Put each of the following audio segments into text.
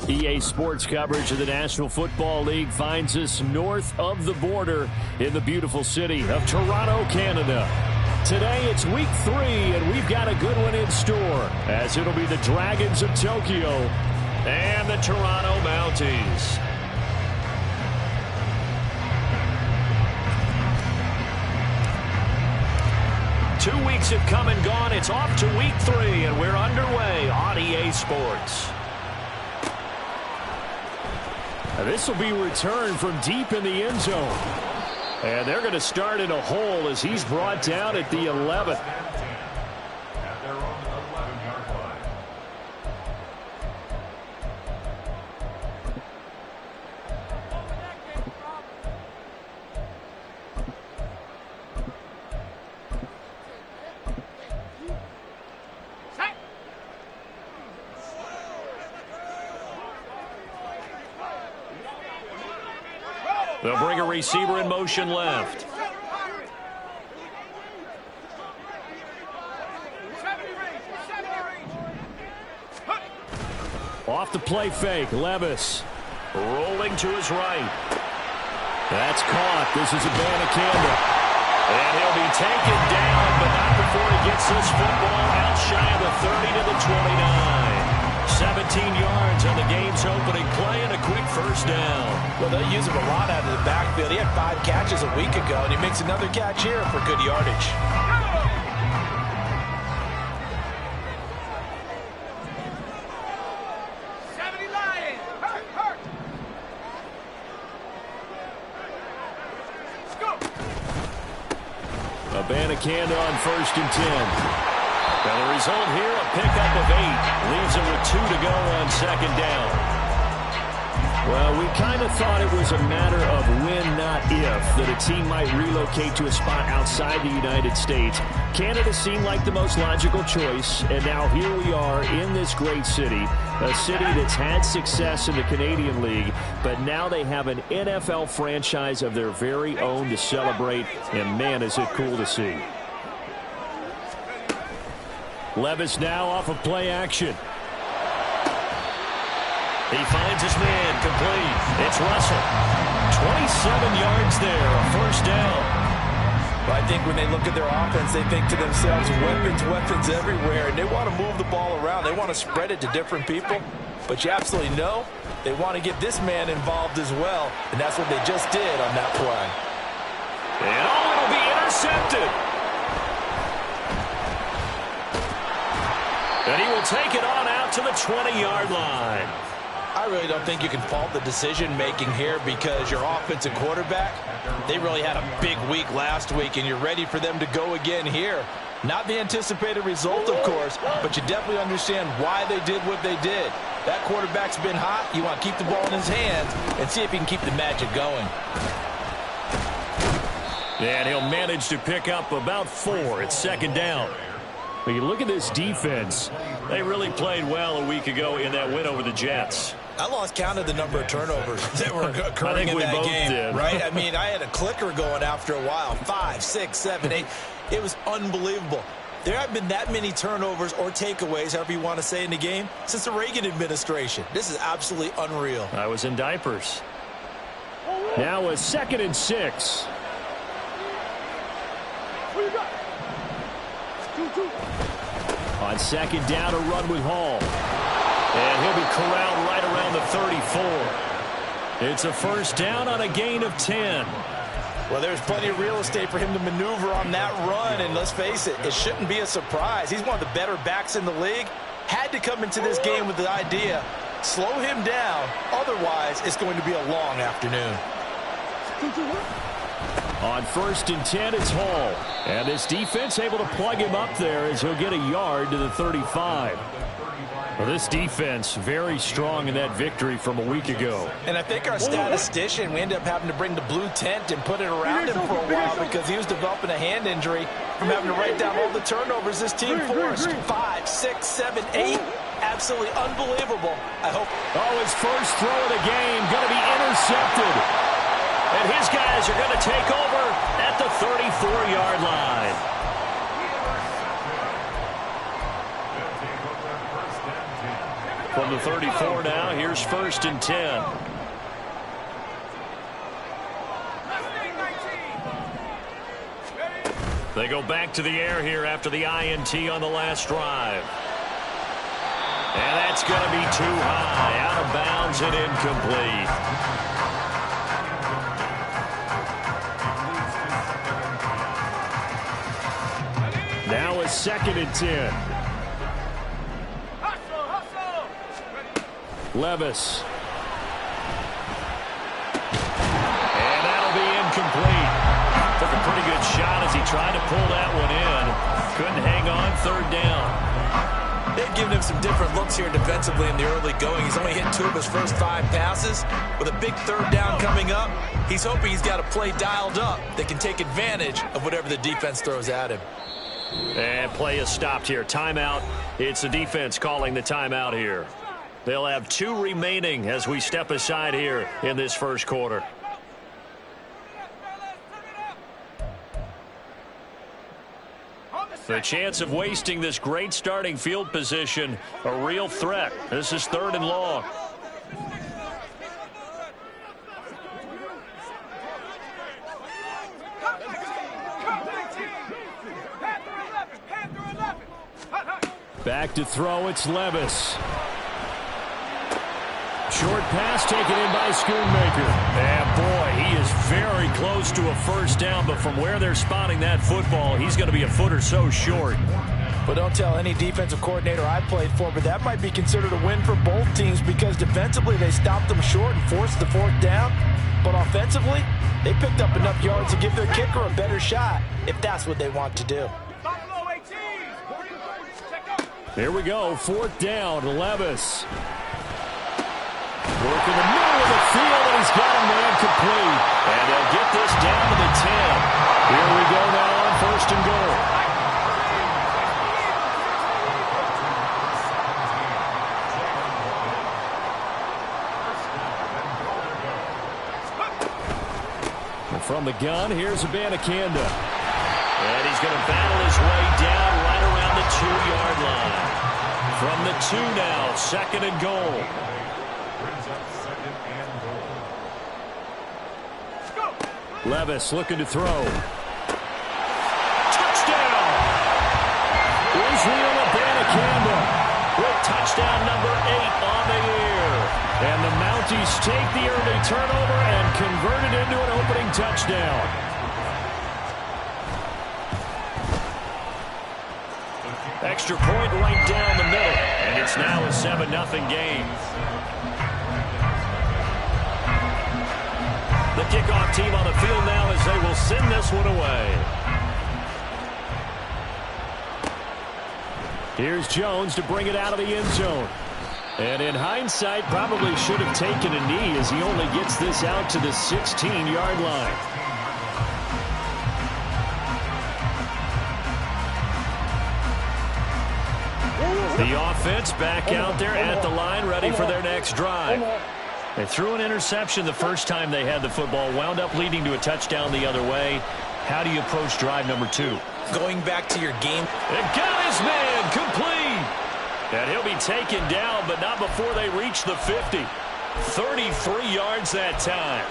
EA Sports coverage of the National Football League finds us north of the border in the beautiful city of Toronto, Canada. Today it's week 3, and we've got a good one in store, as it'll be the Dragons of Tokyo and the Toronto Mounties. Two weeks have come and gone. It's off to week 3, and we're underway on EA Sports. This will be returned from deep in the end zone. And they're going to start in a hole as he's brought down at the 11th. They'll bring a receiver in motion left. Off the play fake, Levis. Rolling to his right. That's caught. This is Abanikanda. And he'll be taken down, but not before he gets this football out shy of the 30 to the 29. 17 yards on the game's opening play and a quick first down. Well, they'll use him a lot out of the backfield. He had 5 catches a week ago, and he makes another catch here for good yardage. Abanikanda on 1st and 10. Now the result here, a pickup of 8. Leaves him with 2 to go on 2nd down. Well, we kind of thought it was a matter of when, not if, that a team might relocate to a spot outside the United States. Canada seemed like the most logical choice, and now here we are in this great city, a city that's had success in the Canadian League, but now they have an NFL franchise of their very own to celebrate, and man, is it cool to see. Levis now off of play action. He finds his man complete. It's Russell. 27 yards there, a first down. But I think when they look at their offense, they think to themselves, weapons everywhere, and they want to move the ball around. They want to spread it to different people. But you absolutely know they want to get this man involved as well, and that's what they just did on that play. And it'll be intercepted. And he will take it on out to the 20-yard line. I really don't think you can fault the decision-making here because your offensive quarterback, they really had a big week last week, and you're ready for them to go again here. Not the anticipated result, of course, but you definitely understand why they did what they did. That quarterback's been hot. You want to keep the ball in his hands and see if he can keep the magic going. And he'll manage to pick up about 4. It's 2nd down. When you look at this defense, they really played well a week ago in that win over the Jets. I lost count of the number of turnovers that were occurring in that game, right? I mean, I had a clicker going after a while. 5, 6, 7, 8. It was unbelievable. There haven't been that many turnovers or takeaways, however you want to say, in the game since the Reagan administration. This is absolutely unreal. I was in diapers. Now a 2nd and 6. On 2nd down, a run with Hall. And he'll be corralled right around the 34. It's a first down on a gain of 10. Well, there's plenty of real estate for him to maneuver on that run, and let's face it, it shouldn't be a surprise. He's one of the better backs in the league. Had to come into this game with the idea, slow him down, otherwise it's going to be a long afternoon. On 1st and 10, it's Hall. And this defense able to plug him up there as he'll get a yard to the 35. Well, this defense very strong in that victory from a week ago. And I think our statistician, we ended up having to bring the blue tent and put it around him for a while because he was developing a hand injury from having to write down all the turnovers this team forced. 5, 6, 7, 8. Absolutely unbelievable. I hope. Oh, his first throw of the game going to be intercepted. And his guys are going to take over at the 34-yard line. From the 34 now, here's 1st and 10. They go back to the air here after the INT on the last drive. And that's going to be too high, out of bounds and incomplete. Now a 2nd and 10. Levis. And that'll be incomplete. Took a pretty good shot as he tried to pull that one in. Couldn't hang on, 3rd down. They've given him some different looks here defensively in the early going. He's only hit 2 of his first 5 passes. With a big 3rd down coming up, he's hoping he's got a play dialed up that can take advantage of whatever the defense throws at him. And play is stopped here. Timeout. It's the defense calling the timeout here. They'll have 2 remaining as we step aside here in this 1st quarter. The chance of wasting this great starting field position, a real threat. This is 3rd and long. Back to throw, it's Levis. Short pass taken in by Schoonmaker. And boy, he is very close to a 1st down, but from where they're spotting that football, he's going to be a foot or so short. But don't tell any defensive coordinator I played for, but that might be considered a win for both teams because defensively they stopped them short and forced the 4th down. But offensively, they picked up enough yards to give their kicker a better shot if that's what they want to do. Here we go, 4th down, Levis. Work in the middle of the field, and he's got a man complete. And they'll get this down to the 10. Here we go now on 1st and goal. And from the gun, here's Abanikanda. And he's going to battle his way down right around the 2-yard line. From the 2 now, 2nd and goal. Levis looking to throw. Touchdown! Israel Abanikanda with touchdown number 8 on the year. And the Mounties take the early turnover and convert it into an opening touchdown. Extra point right down the middle. And it's now a 7-0 game. The kickoff team on the field now as they will send this one away. Here's Jones to bring it out of the end zone. And in hindsight, probably should have taken a knee as he only gets this out to the 16-yard line. The offense back out there at the line, ready for their next drive. They threw an interception the first time they had the football, wound up leading to a touchdown the other way. How do you approach drive number 2? Going back to your game. It got his man complete. And he'll be taken down, but not before they reach the 50. 33 yards that time.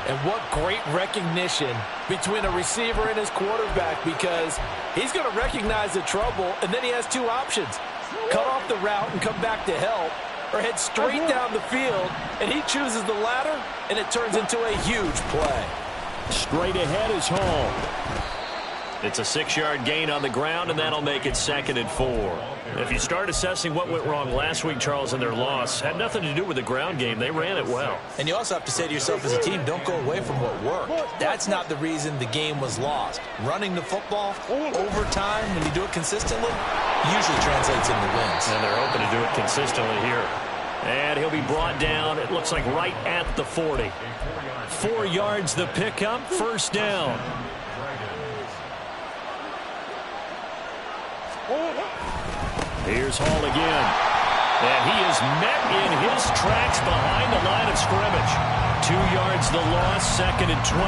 And what great recognition between a receiver and his quarterback, because he's going to recognize the trouble, and then he has 2 options. Cut off the route and come back to help, or head straight down the field, and he chooses the latter, and it turns into a huge play. Straight ahead is Hall. It's a 6-yard gain on the ground, and that'll make it 2nd and 4. If you start assessing what went wrong last week, Charles, in their loss, had nothing to do with the ground game. They ran it well. And you also have to say to yourself as a team, don't go away from what worked. That's not the reason the game was lost. Running the football over time, when you do it consistently, usually translates into wins. And they're hoping to do it consistently here. And he'll be brought down, it looks like right at the 40. 4 yards the pickup, 1st down. Here's Hall again. And he is met in his tracks behind the line of scrimmage. 2 yards the loss, 2nd and 12.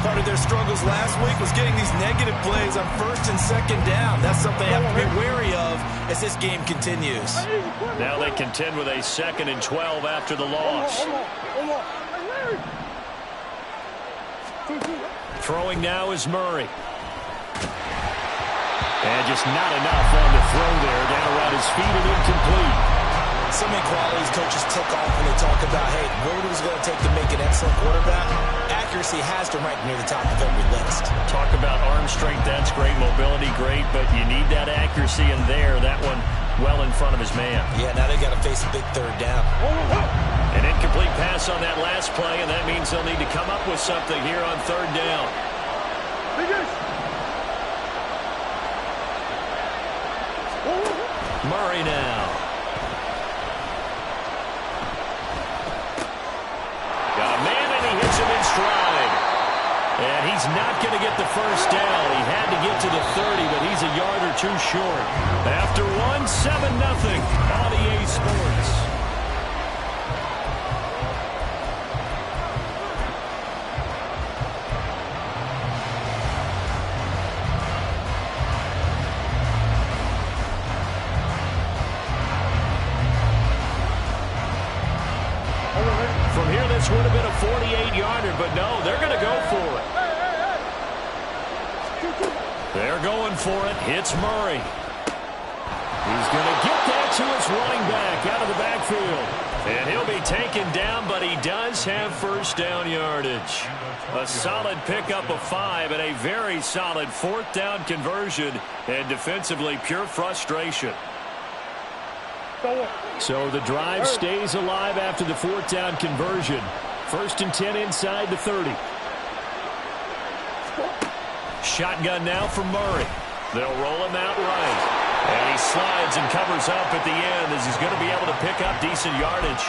Part of their struggles last week was getting these negative plays on 1st and 2nd down. That's something they have to be wary of as this game continues. Now they contend with a 2nd and 12 after the loss. Throwing now is Murray. And just not enough on the throw there. Down around his feet and incomplete. So many qualities coaches tick off when they talk about, hey, what it was going to take to make an excellent quarterback. Accuracy has to rank near the top of every list. Talk about arm strength, that's great. Mobility, great. But you need that accuracy in there. That one well in front of his man. Yeah, now they've got to face a big 3rd down. An incomplete pass on that last play, and that means they'll need to come up with something here on 3rd down. Murray now. Got a man, and he hits him in stride. And he's not going to get the 1st down. He had to get to the 30, but he's a yard or 2 short. After 1, 7-0 on EA Sports. From here, this would have been a 48-yarder, but no, they're going to go for it. They're going for it. Hits Murray. He's going to get that to his running back out of the backfield. And he'll be taken down, but he does have 1st down yardage. A solid pickup of 5 and a very solid 4th down conversion. And defensively, pure frustration. So the drive stays alive after the 4th down conversion. 1st and 10 inside the 30. Shotgun now from Murray. They'll roll him out right. And he slides and covers up at the end as he's going to be able to pick up decent yardage.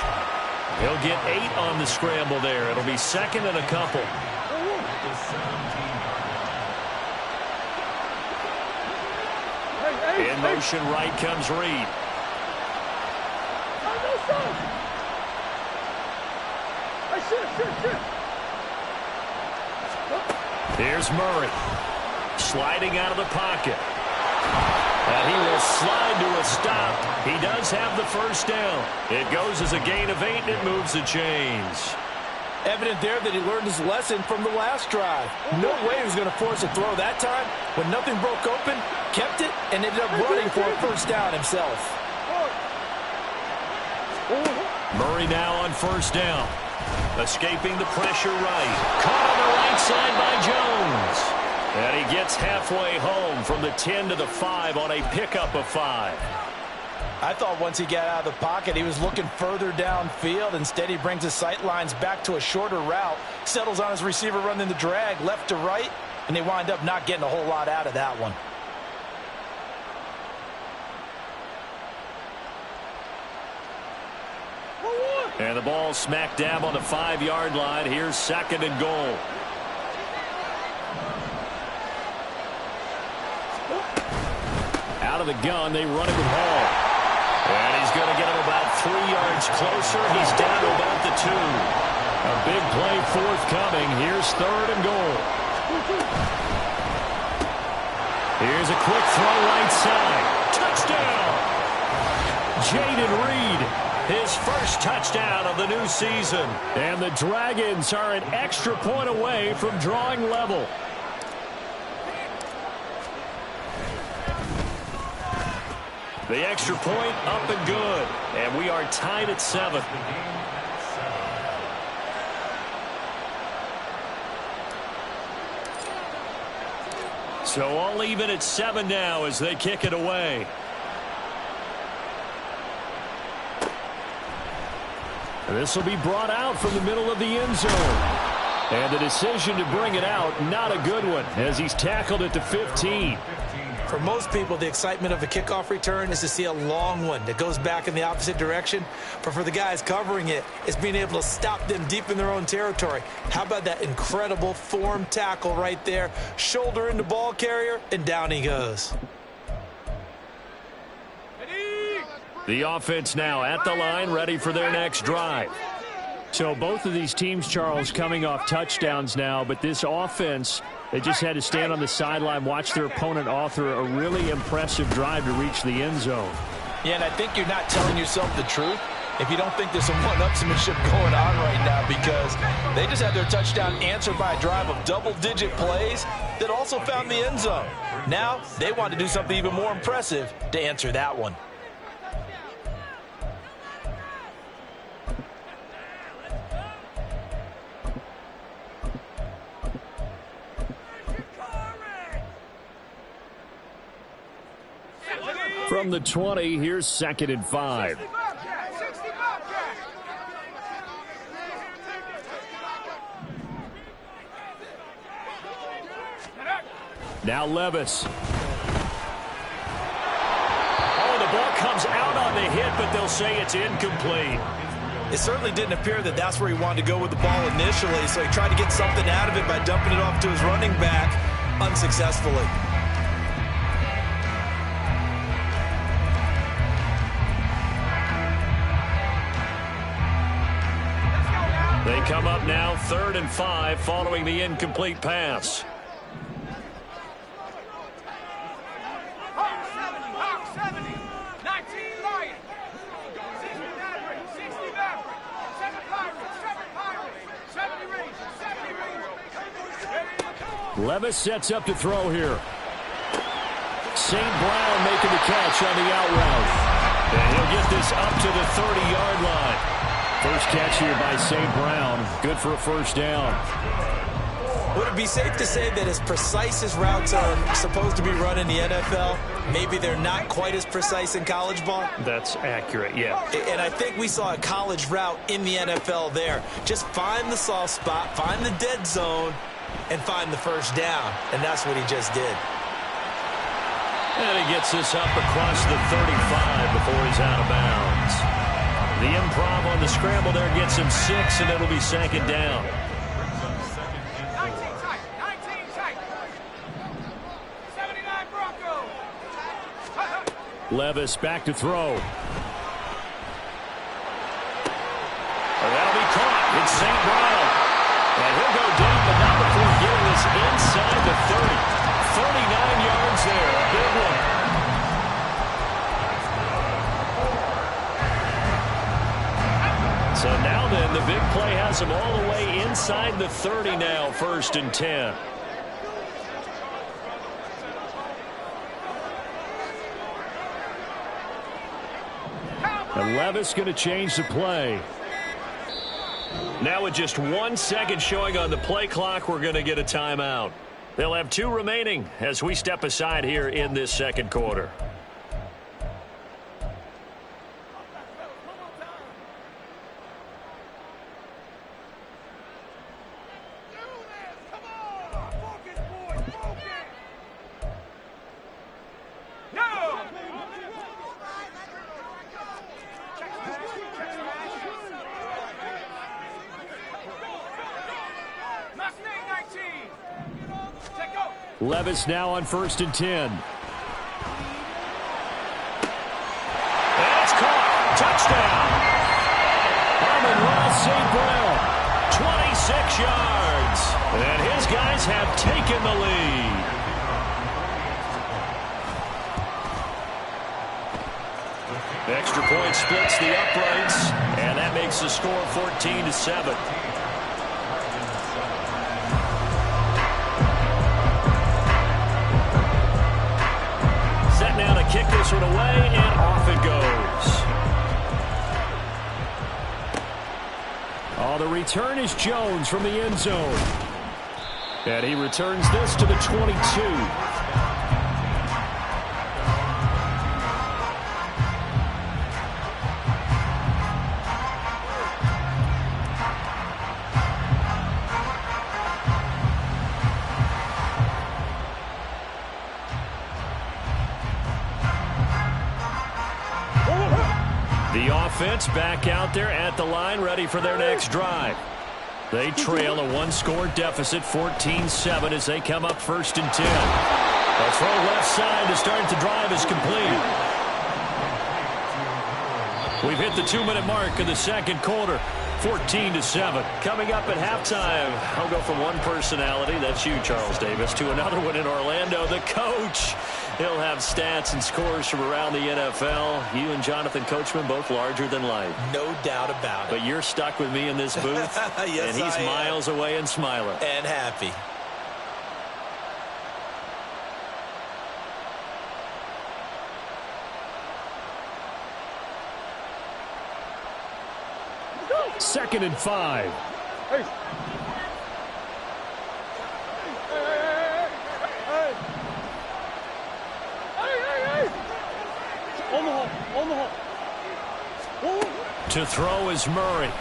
He'll get 8 on the scramble there. It'll be 2nd and a couple. In motion right comes Reed. Here's Murray. Sliding out of the pocket. And he will slide to a stop. He does have the 1st down. It goes as a gain of 8, and it moves the chains. Evident there that he learned his lesson from the last drive. No way he was going to force a throw that time. When nothing broke open, kept it, and ended up running for a 1st down himself. Murray now on 1st down. Escaping the pressure right. Caught on the right side by Jones. And he gets halfway home from the 10 to the 5 on a pickup of 5. I thought once he got out of the pocket, he was looking further downfield. Instead, he brings his sight lines back to a shorter route, settles on his receiver running the drag left to right, and they wind up not getting a whole lot out of that one. And the ball smack dab on the 5-yard line. Here's 2nd and goal. Out of the gun, they run it with Hall. And he's going to get him about 3 yards closer. He's down to about the 2. A big play forthcoming. Here's 3rd and goal. Here's a quick throw right side. Touchdown! Jayden Reed. His 1st touchdown of the new season. And the Dragons are an extra point away from drawing level. The extra point up and good. And we are tied at 7. So all even at 7 now as they kick it away. This will be brought out from the middle of the end zone. And the decision to bring it out, not a good one, as he's tackled at the 15. For most people, the excitement of a kickoff return is to see a long one that goes back in the opposite direction. But for the guys covering it, it's being able to stop them deep in their own territory. How about that incredible form tackle right there? Shoulder in the ball carrier, and down he goes. The offense now at the line, ready for their next drive. So both of these teams, Charles, coming off touchdowns now, but this offense, they just had to stand on the sideline, watch their opponent author a really impressive drive to reach the end zone. Yeah, and I think you're not telling yourself the truth if you don't think there's some one-upsmanship going on right now, because they just had their touchdown answered by a drive of double-digit plays that also found the end zone. Now they want to do something even more impressive to answer that one. From the 20, here's 2nd and 5. Now Levis. Oh, the ball comes out on the hit, but they'll say it's incomplete. It certainly didn't appear that that's where he wanted to go with the ball initially, so he tried to get something out of it by dumping it off to his running back unsuccessfully. They come up now 3rd and 5 following the incomplete pass. Levis sets up to throw here. St. Brown making the catch on the out route. And he'll get this up to the 30-yard line. First catch here by St. Brown. Good for a first down. Would it be safe to say that as precise as routes are supposed to be run in the NFL, maybe they're not quite as precise in college ball? That's accurate, yeah. And I think we saw a college route in the NFL there. Just find the soft spot, find the dead zone, and find the first down. And that's what he just did. And he gets this up across the 35 before he's out of bounds. The improv on the scramble there gets him 6, and it'll be 2nd down. 19 tight. 19 tight. 79 Broncos. Levis back to throw. That'll be caught. It's St. Brown. And he'll go down, but not before getting this inside the 30. 39 yards there. A big one. So now then, the big play has him all the way inside the 30 now, 1st and 10. And Levis going to change the play. Now with just 1 second showing on the play clock, we're going to get a timeout. They'll have 2 remaining as we step aside here in this 2nd quarter. Levis now on 1st and 10. And it's caught. Touchdown. Amon-Ra St. Brown. 26 yards. And his guys have taken the lead. Extra point splits the uprights. And that makes the score 14-7. Now to kick this one away, and off it goes. Oh, the return is Jones from the end zone. And he returns this to the 22. Offense back out there at the line, ready for their next drive. They trail a 1-score deficit, 14-7, as they come up 1st and 10. A throw left side to start the drive is complete. We've hit the 2-minute mark of the second quarter. 14-7. Coming up at halftime, I'll go from one personality, that's you, Charles Davis, to another one in Orlando, the coach. He'll have stats and scores from around the NFL. You and Jonathan Coachman both larger than life. No doubt about it. But you're stuck with me in this booth, yes, and he's miles away and smiling. And happy. Second and 5. Hey. On the hole. To throw is Murray.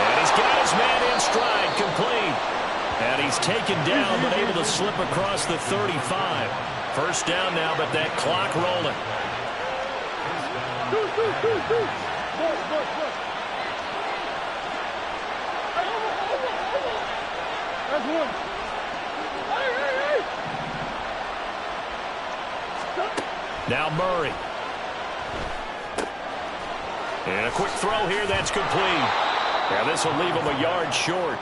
And he's got his man in stride, complete. And he's taken down, but able to slip across the 35. First down now, but that clock rolling. Now Murray. And a quick throw here, that's complete. Now this will leave him a yard short.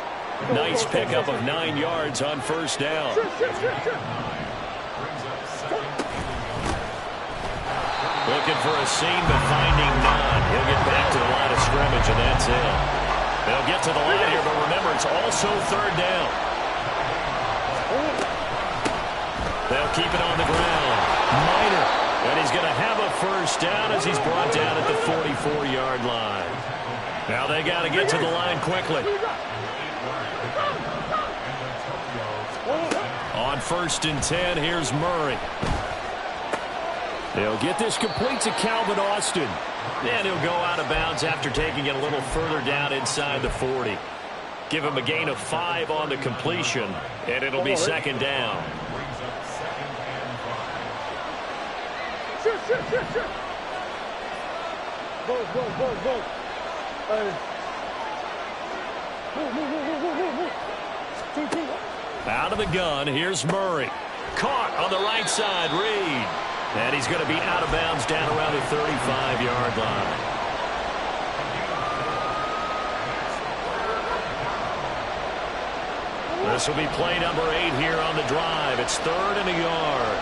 Nice pickup of 9 yards on first down. Looking for a seam, but finding none. He'll get back to the line of scrimmage, and that's it. They'll get to the line here, but remember, it's also third down. They'll keep it on the ground. Minor, and he's going to have a first down as he's brought down at the 44-yard line. Now they got to get to the line quickly. On first and 10, here's Murray. They'll get this complete to Calvin Austin. And he'll go out of bounds after taking it a little further down inside the 40. Give him a gain of 5 on the completion, and it'll be second down. Go. Out of the gun, here's Murray. Caught on the right side, Reed. And he's going to be out of bounds down around the 35-yard line. This will be play number 8 here on the drive. It's 3rd and a yard.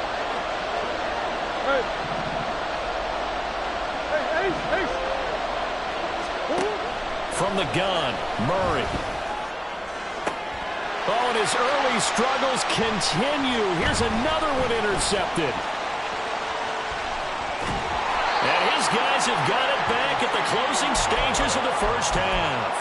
From the gun, Murray. Oh, and his early struggles continue. Here's another one intercepted. And his guys have got it back at the closing stages of the first half.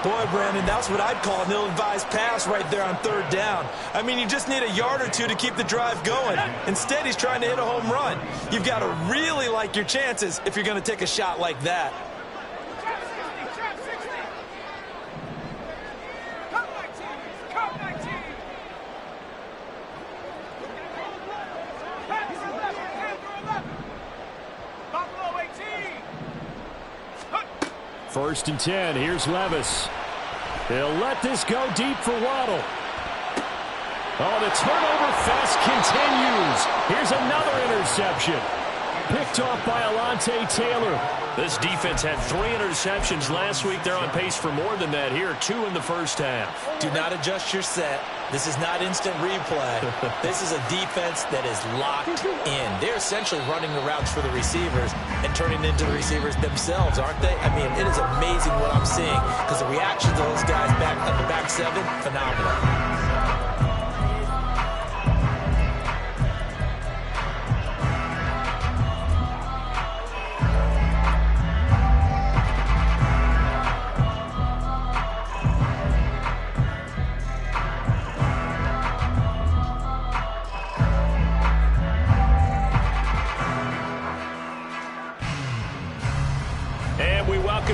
Boy, Brandon, that's what I'd call an ill-advised pass right there on third down. I mean, you just need a yard or two to keep the drive going. Instead, he's trying to hit a home run. You've got to really like your chances if you're going to take a shot like that. First and 10. Here's Levis. They'll let this go deep for Waddle. Oh, the turnover fest continues. Here's another interception. Picked off by Alontae Taylor. This defense had 3 interceptions last week. They're on pace for more than that here. 2 in the first half. Do not adjust your set. This is not instant replay. This is a defense that is locked in. They're essentially running the routes for the receivers and turning into the receivers themselves, aren't they? I mean, it is amazing what I'm seeing because the reactions of those guys back at the back 7, phenomenal.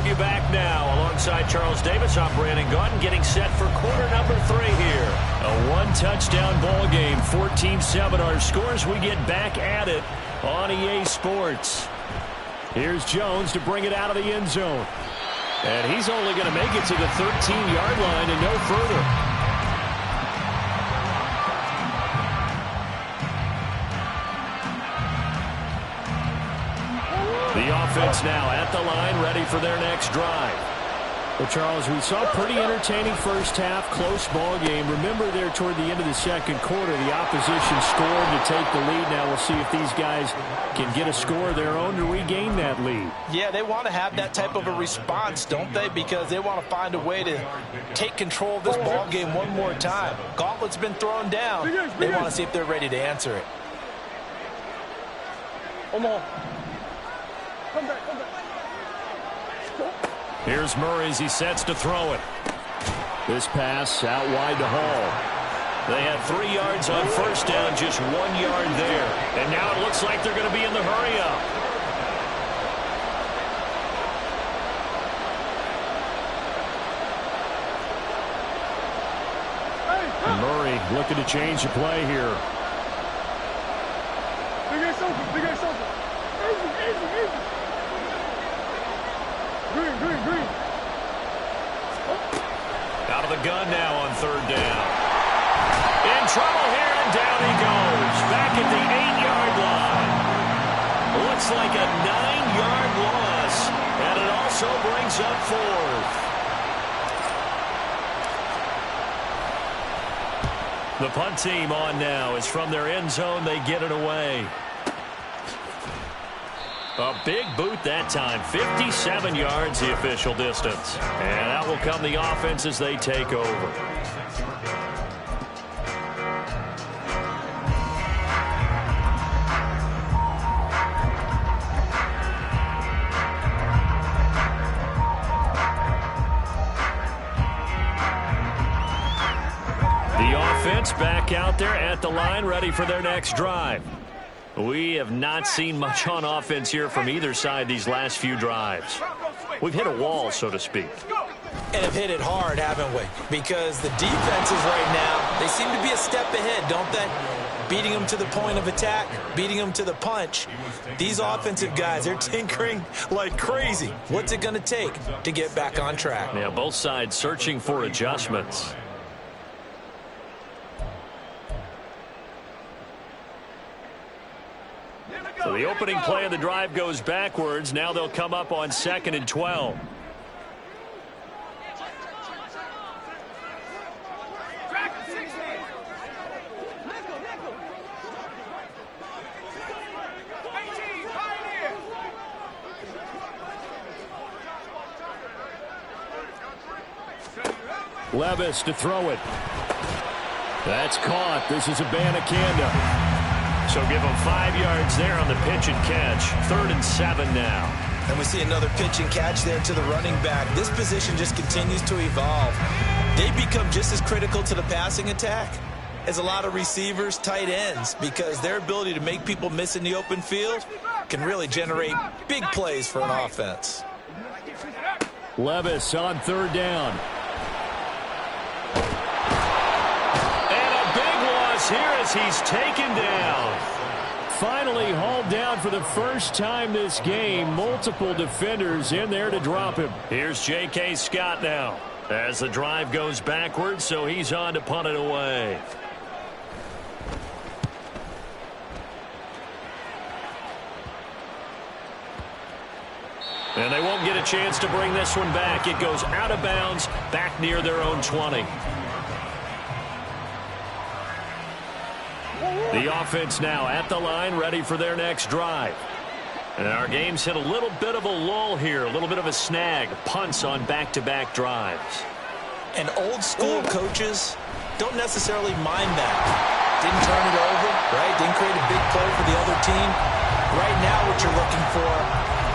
You back now alongside Charles Davis. I'm Brandon Gaudin getting set for quarter number 3 here. A 1-touchdown ball game, 14-7 our scores. We get back at it on EA Sports. Here's Jones to bring it out of the end zone. And he's only going to make it to the 13-yard line and no further. The offense now at the line, ready for their next drive. Well, Charles, we saw a pretty entertaining first half, close ball game. Remember there toward the end of the second quarter, the opposition scored to take the lead. Now we'll see if these guys can get a score of their own to regain that lead. Yeah, they want to have that type of a response, don't they? Because they want to find a way to take control of this ball game one more time. Gauntlet's been thrown down. They want to see if they're ready to answer it. Come on. Come back, come back. Here's Murray as he sets to throw it. This pass out wide to Hall. They had 3 yards on first down, just 1 yard there. And now it looks like they're going to be in the hurry-up. Murray looking to change the play here. Big ass open, big ass open. Easy, easy, easy. Green, green, green. Out of the gun now on third down. In trouble here, and down he goes. Back at the 8-yard line. Looks like a 9-yard loss, and it also brings up fourth. The punt team on now is from their end zone. They get it away. A big boot that time. 57 yards the official distance. And that will come the offense as they take over. The offense back out there at the line, ready for their next drive. We have not seen much on offense here from either side these last few drives. We've hit a wall, so to speak. And have hit it hard, haven't we? Because the defenses right now, they seem to be a step ahead, don't they? Beating them to the point of attack, beating them to the punch. These offensive guys, they're tinkering like crazy. What's it going to take to get back on track? Yeah, both sides searching for adjustments. So the opening play of the drive goes backwards. Now they'll come up on 2nd and 12. Levis to throw it. That's caught. This is Abanikanda. So give them 5 yards there on the pitch and catch. 3rd and 7 now. And we see another pitch and catch there to the running back. This position just continues to evolve. They become just as critical to the passing attack as a lot of receivers, tight ends, because their ability to make people miss in the open field can really generate big plays for an offense. Levis on 3rd down. Here as he's taken down. Finally hauled down for the first time this game. Multiple defenders in there to drop him. Here's J.K. Scott now as the drive goes backwards, so he's on to punt it away. And they won't get a chance to bring this one back. It goes out of bounds back near their own 20. The offense now at the line, ready for their next drive. And our game's hit a little bit of a lull here, a little bit of a snag. Punts on back-to-back drives. And old-school coaches don't necessarily mind that. Didn't turn it over, right? Didn't create a big play for the other team. Right now what you're looking for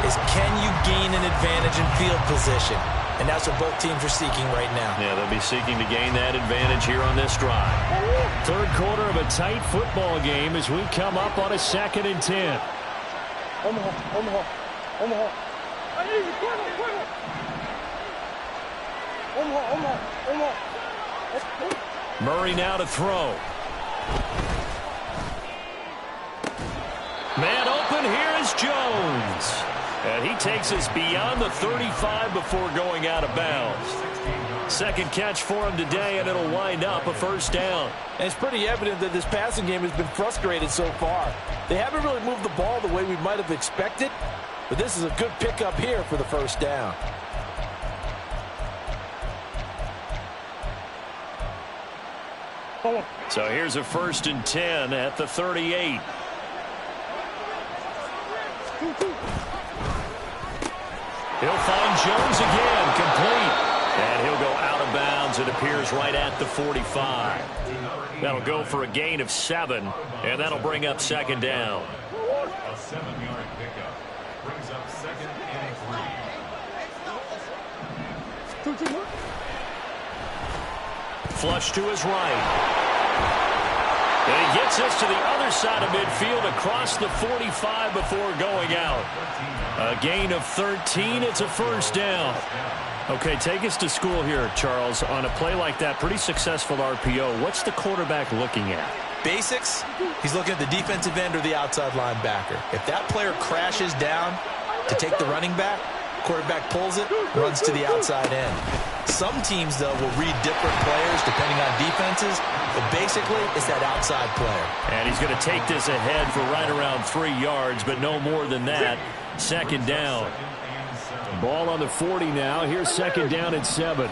is can you gain an advantage in field position? And that's what both teams are seeking right now. Yeah, they'll be seeking to gain that advantage here on this drive. 3rd quarter of a tight football game as we come up on a 2nd and 10. Omaha, Omaha, Omaha. Easy, quicker, quicker. Omaha, Omaha, Omaha. Murray now to throw. Man open, here is Jones. And he takes us beyond the 35 before going out of bounds. 2nd catch for him today, and it'll wind up a 1st down. And it's pretty evident that this passing game has been frustrated so far. They haven't really moved the ball the way we might have expected. but this is a good pickup here for the first down. So here's a 1st and 10 at the 38. He'll find Jones again, complete. And he'll go out of bounds. It appears right at the 45. That'll go for a gain of 7, and that'll bring up 2nd down. A 7-yard pickup brings up 2nd and 3. Flush to his right. And he gets us to the other side of midfield across the 45 before going out. A gain of 13. It's a 1st down. Okay, take us to school here, Charles. On a play like that, pretty successful RPO. What's the quarterback looking at? Basics, he's looking at the defensive end or the outside linebacker. If that player crashes down to take the running back, quarterback pulls it, runs to the outside end. Some teams, though, will read different players depending on defenses, but basically it's that outside player. And he's going to take this ahead for right around 3 yards, but no more than that. 2nd down. Ball on the 40 now. Here's 2nd down and 7.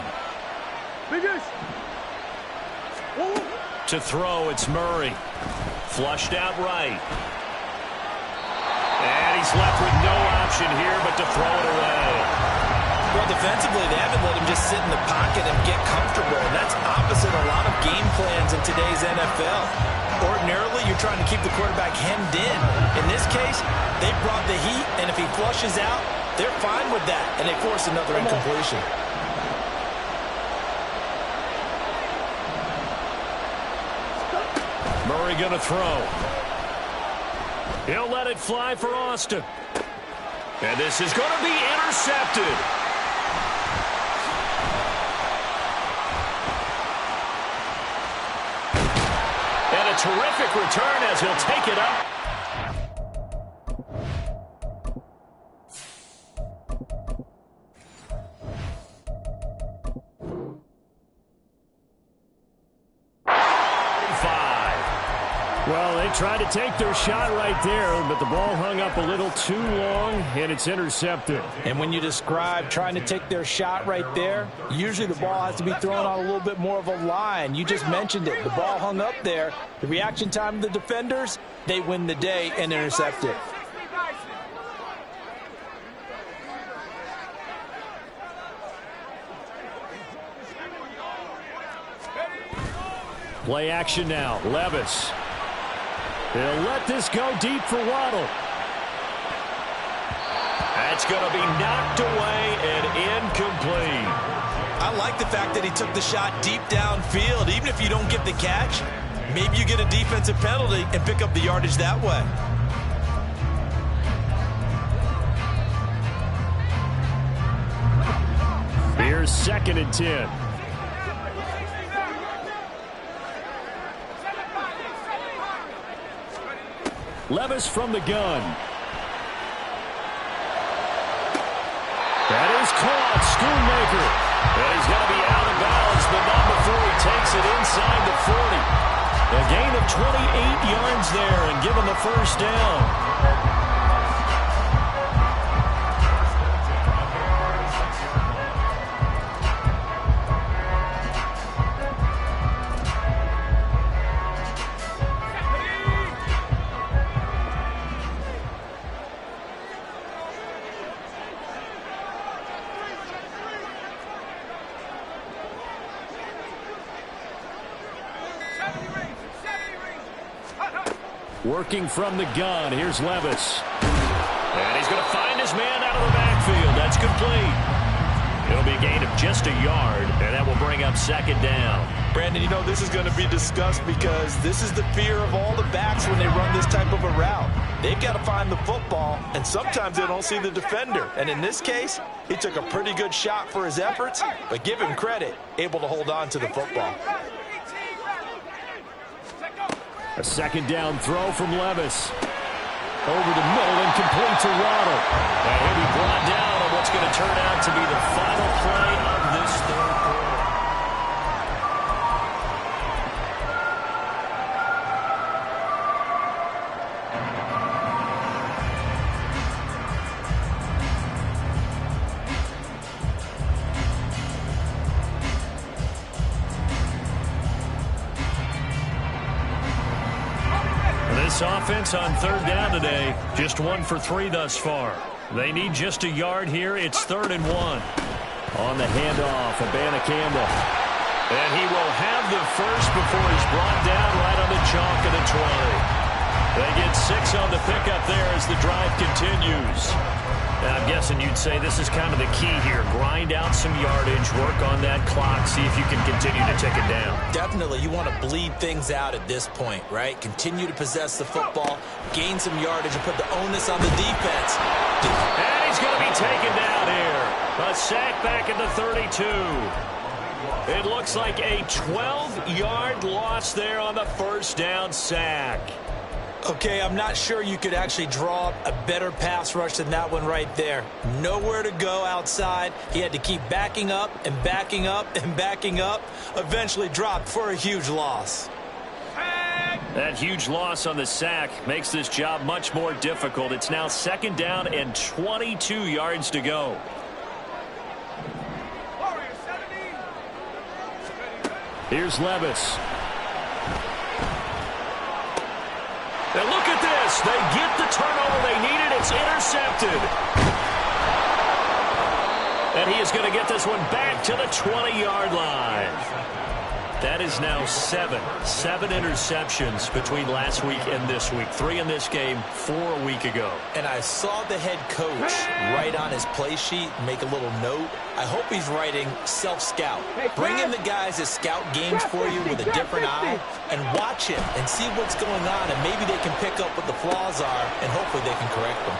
To throw, it's Murray. Flushed out right. And he's left with no option here but to throw it away. Well, defensively, they haven't let him just sit in the pocket and get comfortable, and that's opposite a lot of game plans in today's NFL. Ordinarily, you're trying to keep the quarterback hemmed in. In this case, they brought the heat, and if he flushes out, they're fine with that, and they force another incompletion. Murray going to throw. He'll let it fly for Austin. And this is going to be intercepted. And a terrific return as he'll take it up. Well, they tried to take their shot right there, but the ball hung up a little too long, and it's intercepted. And when you describe trying to take their shot right there, usually the ball has to be thrown on a little bit more of a line. You just mentioned it. The ball hung up there. The reaction time of the defenders, they win the day and intercept it. Play action now. Levis. He'll let this go deep for Waddle. That's going to be knocked away and incomplete. I like the fact that he took the shot deep downfield. Even if you don't get the catch, maybe you get a defensive penalty and pick up the yardage that way. Here's 2nd and 10. Levis from the gun. That is caught. Schoonmaker. And he's going to be out of bounds, but not before he takes it inside the 40. A gain of 28 yards there and given the 1st down. Working from the gun. Here's Levis. And he's going to find his man out of the backfield. That's complete. It'll be a gain of just a yard, and that will bring up 2nd down. Brandon, you know, this is going to be discussed because this is the fear of all the backs when they run this type of a route. They've got to find the football, and sometimes they don't see the defender. And in this case, he took a pretty good shot for his efforts, but give him credit, able to hold on to the football. A 2nd down throw from Levis. Over the middle and complete to Waddle. And he'll be brought down on what's going to turn out to be the final play of this 3rd quarter. offense on third down today. Just 1 for 3 thus far. They need just a yard here. It's 3rd and 1. On the handoff, Abanikanda. And he will have the first before he's brought down right on the chalk of the 20. They get 6 on the pickup there as the drive continues. Now, I'm guessing you'd say this is kind of the key here. Grind out some yardage, work on that clock, see if you can continue to tick it down. Definitely, you want to bleed things out at this point, right? Continue to possess the football, gain some yardage, and put the onus on the defense. And he's going to be taken down here. A sack back at the 32. It looks like a 12-yard loss there on the first down sack. Okay, I'm not sure you could actually draw a better pass rush than that one right there. Nowhere to go outside. He had to keep backing up and backing up and backing up. Eventually dropped for a huge loss. That huge loss on the sack makes this job much more difficult. It's now 2nd down and 22 yards to go. Here's Levis. And look at this. They get the turnover they needed. It's intercepted. And he is going to get this one back to the 20-yard line. That is now 7 interceptions between last week and this week. 3 in this game, 4 a week ago. And I saw the head coach write on his play sheet, make a little note. I hope he's writing self-scout. Bring in the guys that scout games for you with a different eye and watch him and see what's going on, and maybe they can pick up what the flaws are, and hopefully they can correct them.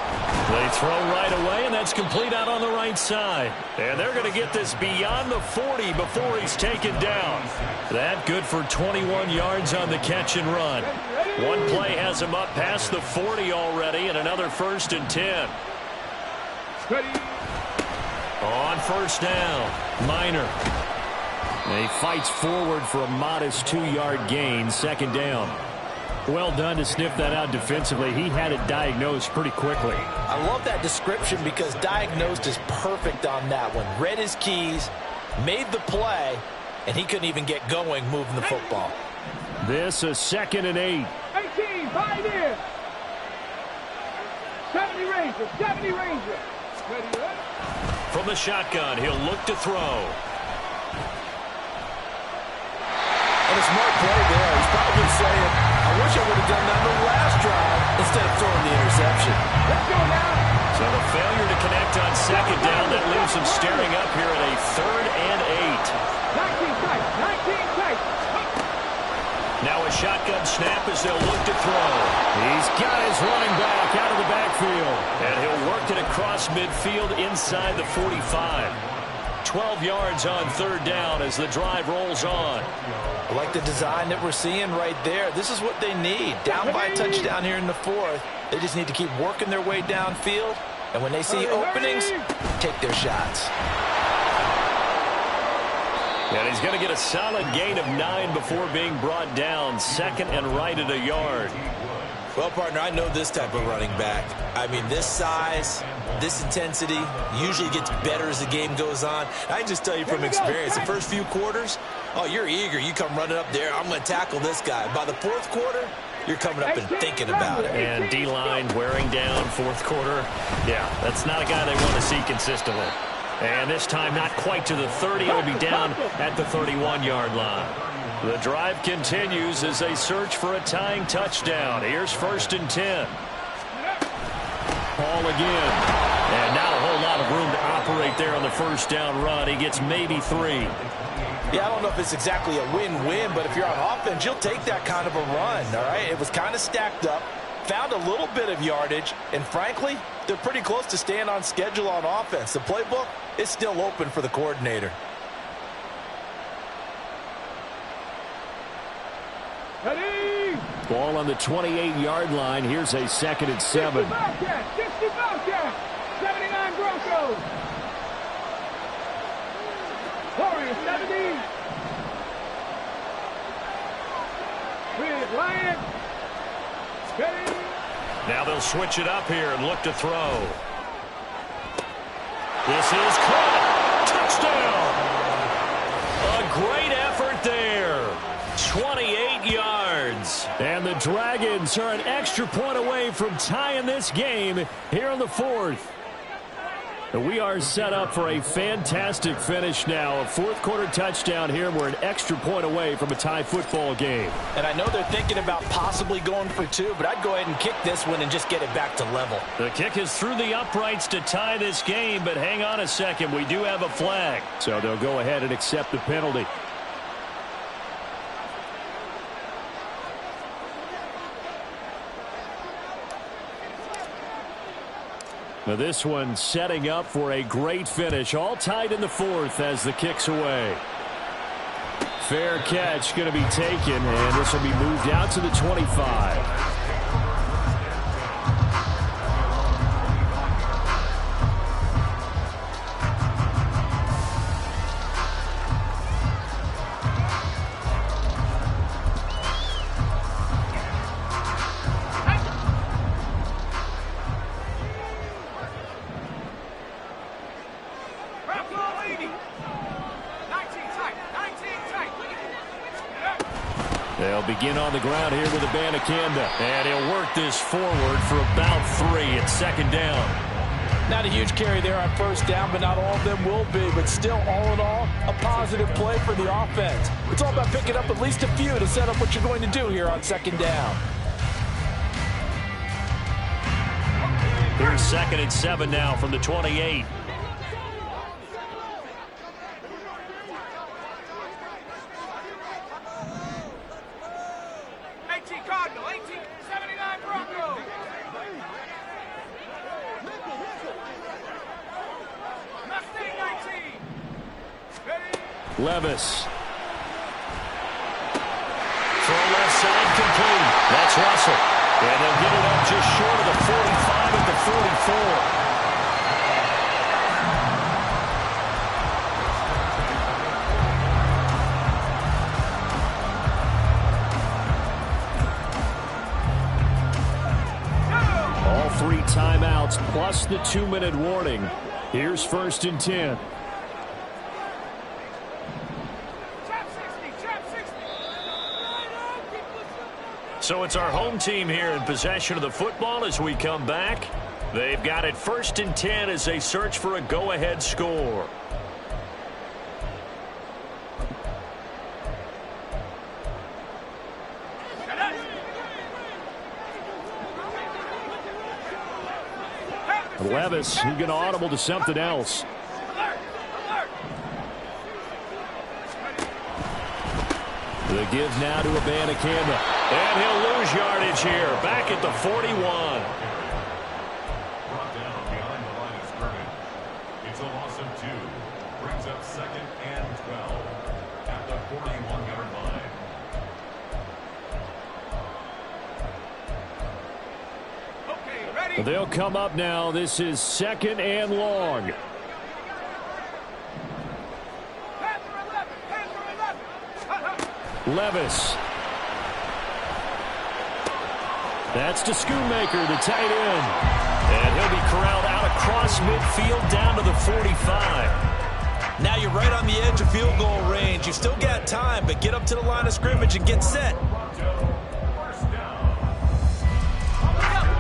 They throw right away, and that's complete out on the right side. And they're going to get this beyond the 40 before he's taken down. That good for 21 yards on the catch and run. One play has him up past the 40 already, and another 1st and 10. On first down, Minor. And he fights forward for a modest 2-yard gain, 2nd down. Well done to sniff that out defensively. He had it diagnosed pretty quickly. I love that description because diagnosed is perfect on that one. Read his keys, made the play, and he couldn't even get going moving the football. This is 2nd and 8. 18, pioneer. 70 Ranger, 70 Ranger. Ready, right? From the shotgun, he'll look to throw. And a smart play there. He's probably saying, I wish I would have done that on the last drive instead of throwing the interception. Let's go now. So the failure to connect on 2nd down, that leaves him staring up here at a 3rd and 8. 19 tight, 19 tight. Now a shotgun snap as they'll look to throw. He's got his running back out of the backfield. And he'll work it across midfield inside the 45. 12 yards on 3rd down as the drive rolls on. I like the design that we're seeing right there. This is what they need. Down by a touchdown here in the 4th. They just need to keep working their way downfield. And when they see openings, take their shots. And he's going to get a solid gain of 9 before being brought down. 2nd and right at a yard. Well, partner, I know this type of running back. I mean, this size, this intensity usually gets better as the game goes on. I can just tell you from experience, the first few quarters, oh, you're eager. You come running up there, I'm going to tackle this guy. By the 4th quarter, you're coming up and thinking about it. And D-line wearing down 4th quarter. Yeah, that's not a guy they want to see consistently. And this time not quite to the 30. It'll be down at the 31-yard line. The drive continues as they search for a tying touchdown. Here's 1st and 10. Ball again. And not a whole lot of room to operate there on the first down run. He gets maybe 3. Yeah, I don't know if it's exactly a win-win, but if you're on offense, you'll take that kind of a run, all right? It was kind of stacked up, found a little bit of yardage, and frankly, they're pretty close to staying on schedule on offense. The playbook is still open for the coordinator. Ready. Ball on the 28-yard line. Here's a 2nd and 7. 60 Bobcats. 79 Broncos. Warriors 70. With Lions. Ready. Now they'll switch it up here and look to throw. This is caught. Touchdown. A great effort there. 28 yards. is. And the Dragons are an extra point away from tying this game here in the fourth. We are set up for a fantastic finish now. A fourth-quarter touchdown here. We're an extra point away from a tie football game. And I know they're thinking about possibly going for two, but I'd go ahead and kick this one and just get it back to level. The kick is through the uprights to tie this game, but hang on a second. We do have a flag. So they'll go ahead and accept the penalty. Now this one setting up for a great finish. All tied in the fourth as the kick's away. Fair catch going to be taken, and this will be moved out to the 25. They'll begin on the ground here with Abanikanda. And he'll work this forward for about 3 at second down. Not a huge carry there on first down, but not all of them will be. But still, all in all, a positive play for the offense. It's all about picking up at least a few to set up what you're going to do here on second down. Here's 2nd and 7 now from the 28. Levis. Throw left side complete. That's Russell. And they'll get it up just short of the 45 at the 44. All 3 timeouts plus the 2-minute warning. Here's 1st and 10. So it's our home team here in possession of the football as we come back. They've got it 1st and 10 as they search for a go-ahead score. Levis, he's going to audible to something else. The give now to Abanikanda. And he'll lose yardage here. Back at the 41. Brought down behind the line of scrimmage. It's a loss of 2. Brings up 2nd and 12 at the 41-yard line. Okay, ready? They'll come up now. This is 2nd and long. Levis. That's to Schoonmaker, the tight end. And he'll be corralled out across midfield down to the 45. Now you're right on the edge of field goal range. You still got time, but get up to the line of scrimmage and get set.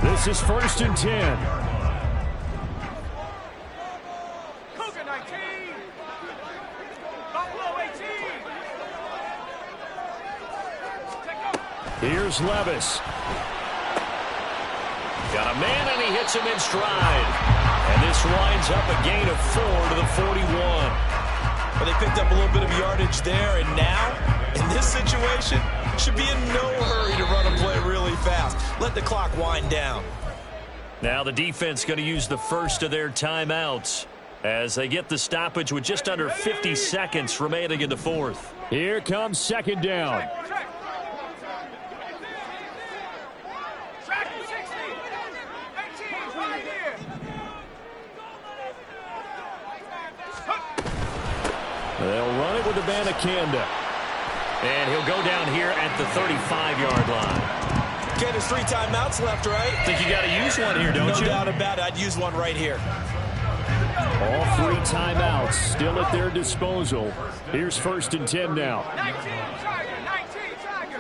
This is 1st and 10. Cougar 19. Buffalo 18. Here's Levis. Got a man, and he hits him in stride. And this winds up a gain of 4 to the 41. Well, they picked up a little bit of yardage there, and now, in this situation, should be in no hurry to run a play really fast. Let the clock wind down. Now the defense going to use the first of their timeouts as they get the stoppage with just under 50 seconds remaining in the fourth. Here comes 2nd down. They'll run it with Abanikanda. And he'll go down here at the 35-yard line. Okay, there's 3 timeouts left, right? Think you got to use one here, don't you? No doubt about it. I'd use one right here. All 3 timeouts still at their disposal. Here's 1st and 10 now. 19 Tiger, 19 Tiger.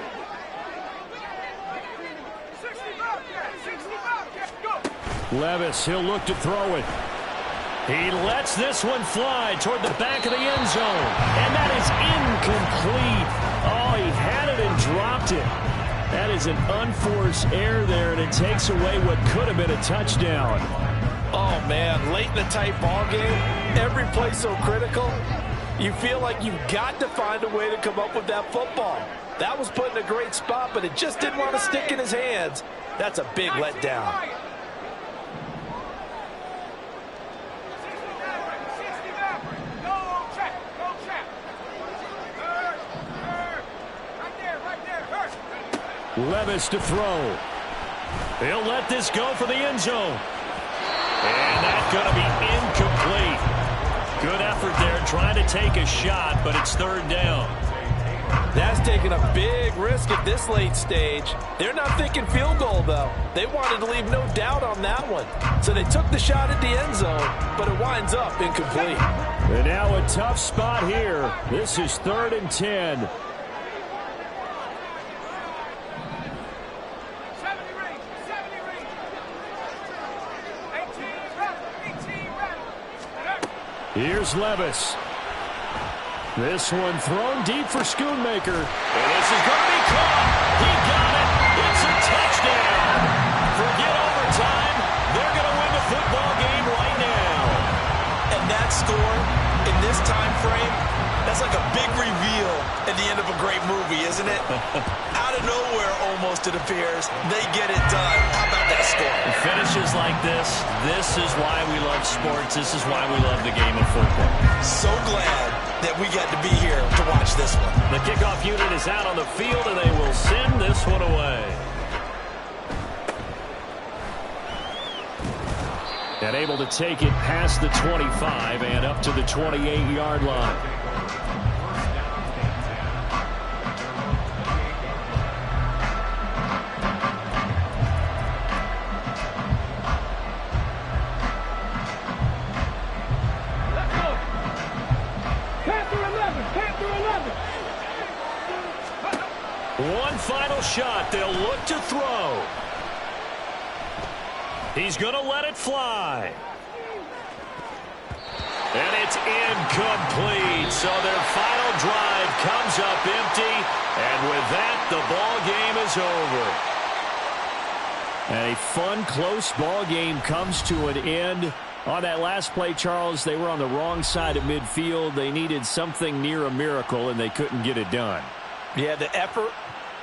Levis, he'll look to throw it. He lets this one fly toward the back of the end zone. And that is incomplete. Oh, he had it and dropped it. That is an unforced error there, and it takes away what could have been a touchdown. Oh, man, late in the tight ball game, every play so critical, you feel like you've got to find a way to come up with that football. That was put in a great spot, but it just didn't want to stick in his hands. That's a big letdown. Levis to throw. He'll let this go for the end zone. And that's going to be incomplete. Good effort there trying to take a shot, but it's third down. That's taking a big risk at this late stage. They're not thinking field goal, though. They wanted to leave no doubt on that one. So they took the shot at the end zone, but it winds up incomplete. And now a tough spot here. This is 3rd and 10. Here's Levis. This one thrown deep for Schoonmaker. And this is going to be caught. He got it. It's a touchdown. Forget overtime. They're going to win the football game right now. And that score in this time frame, that's like a big reveal at the end of a great movie, isn't it? Out of nowhere, almost, it appears, they get it done. How about that score? Finishes like this is why we love sports. This is why we love the game of football. So glad that we got to be here to watch this one. The kickoff unit is out on the field, and they will send this one away. And able to take it past the 25 and up to the 28-yard line. One final shot. They'll look to throw. He's going to let it fly. And it's incomplete. So their final drive comes up empty. And with that, the ball game is over. And a fun, close ball game comes to an end. On that last play, Charles, they were on the wrong side of midfield. They needed something near a miracle, and they couldn't get it done. Yeah, the effort,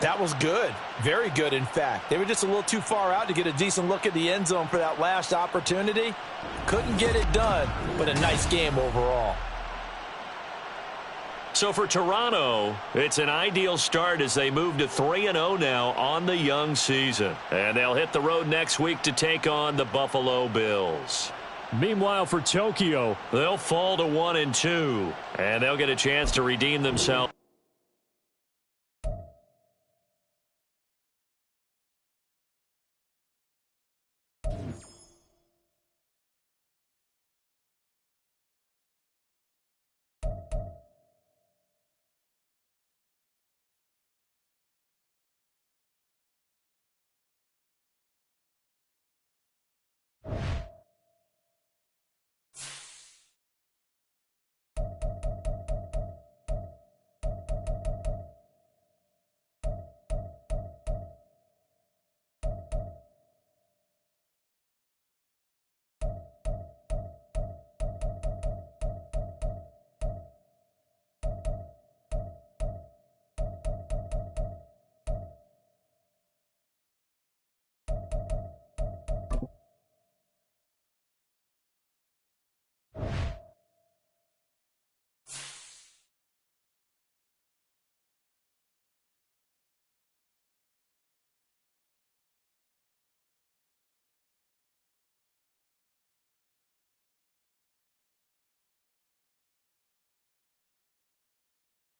that was good. Very good, in fact. They were just a little too far out to get a decent look at the end zone for that last opportunity. Couldn't get it done, but a nice game overall. So for Toronto, it's an ideal start as they move to 3-0 now on the young season. And they'll hit the road next week to take on the Buffalo Bills. Meanwhile, for Tokyo, they'll fall to 1-2, and they'll get a chance to redeem themselves.